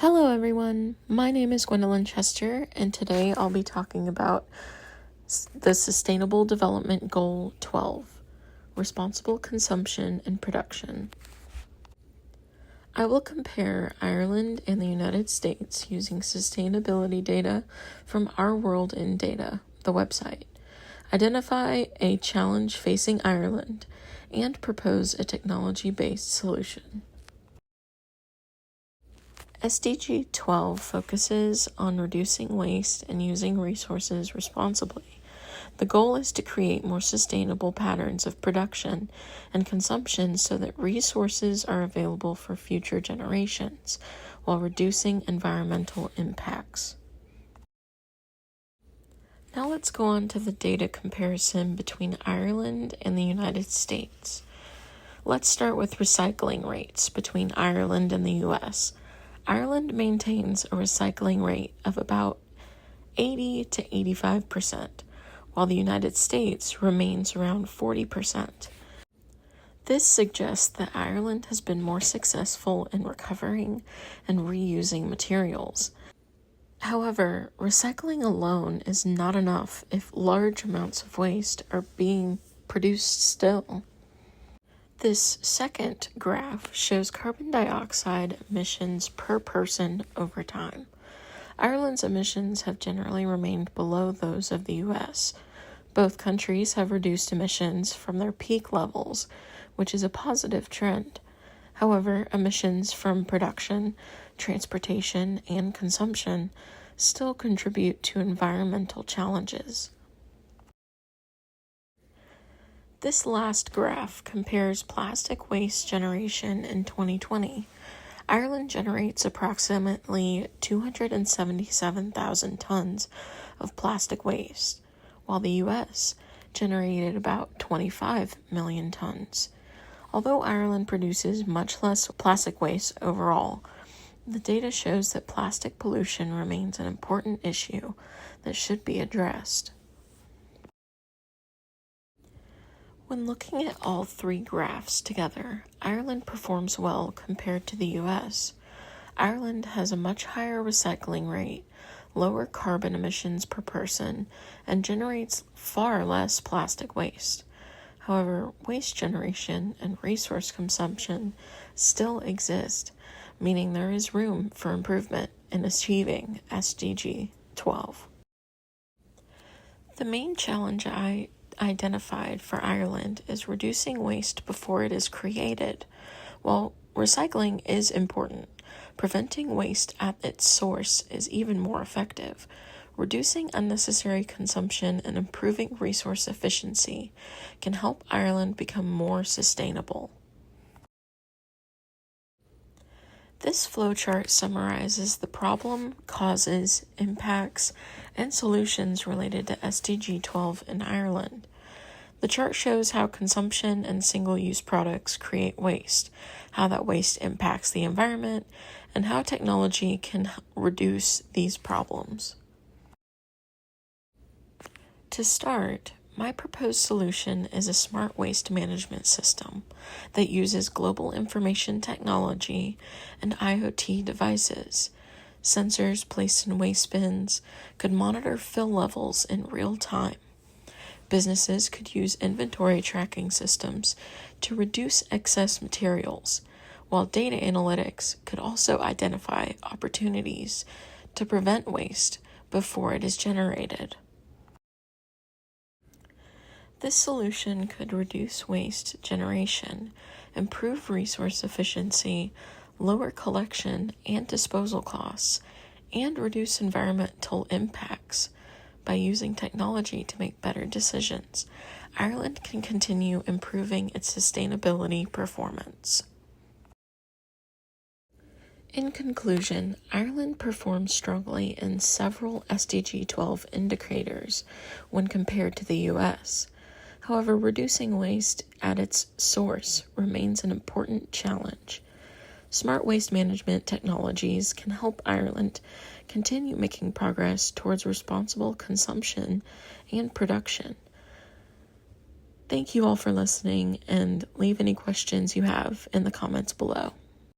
Hello everyone, my name is Gwendolyn Chester, and today I'll be talking about the Sustainable Development Goal 12, Responsible Consumption and Production. I will compare Ireland and the United States using sustainability data from Our World in Data, the website, identify a challenge facing Ireland, and propose a technology-based solution. SDG 12 focuses on reducing waste and using resources responsibly. The goal is to create more sustainable patterns of production and consumption so that resources are available for future generations while reducing environmental impacts. Now let's go on to the data comparison between Ireland and the United States. Let's start with recycling rates between Ireland and the US. Ireland maintains a recycling rate of about 80 to 85%, while the United States remains around 40%. This suggests that Ireland has been more successful in recovering and reusing materials. However, recycling alone is not enough if large amounts of waste are being produced still. This second graph shows carbon dioxide emissions per person over time. Ireland's emissions have generally remained below those of the US. Both countries have reduced emissions from their peak levels, which is a positive trend. However, emissions from production, transportation, and consumption still contribute to environmental challenges. This last graph compares plastic waste generation in 2020. Ireland generates approximately 277,000 tons of plastic waste, while the U.S. generated about 25 million tons. Although Ireland produces much less plastic waste overall, the data shows that plastic pollution remains an important issue that should be addressed. When looking at all three graphs together, Ireland performs well compared to the US. Ireland has a much higher recycling rate, lower carbon emissions per person, and generates far less plastic waste. However, waste generation and resource consumption still exist, meaning there is room for improvement in achieving SDG 12. The main challenge I identified for Ireland is reducing waste before it is created. While recycling is important, preventing waste at its source is even more effective. Reducing unnecessary consumption and improving resource efficiency can help Ireland become more sustainable. This flowchart summarizes the problem, causes, impacts, and solutions related to SDG 12 in Ireland. The chart shows how consumption and single-use products create waste, how that waste impacts the environment, and how technology can reduce these problems. To start, my proposed solution is a smart waste management system that uses global information technology and IoT devices. Sensors placed in waste bins could monitor fill levels in real time. Businesses could use inventory tracking systems to reduce excess materials, while data analytics could also identify opportunities to prevent waste before it is generated. This solution could reduce waste generation, improve resource efficiency, lower collection and disposal costs, and reduce environmental impacts. By using technology to make better decisions, Ireland can continue improving its sustainability performance. In conclusion, Ireland performs strongly in several SDG 12 indicators when compared to the US. However, reducing waste at its source remains an important challenge. Smart waste management technologies can help Ireland continue making progress towards responsible consumption and production. Thank you all for listening, and leave any questions you have in the comments below.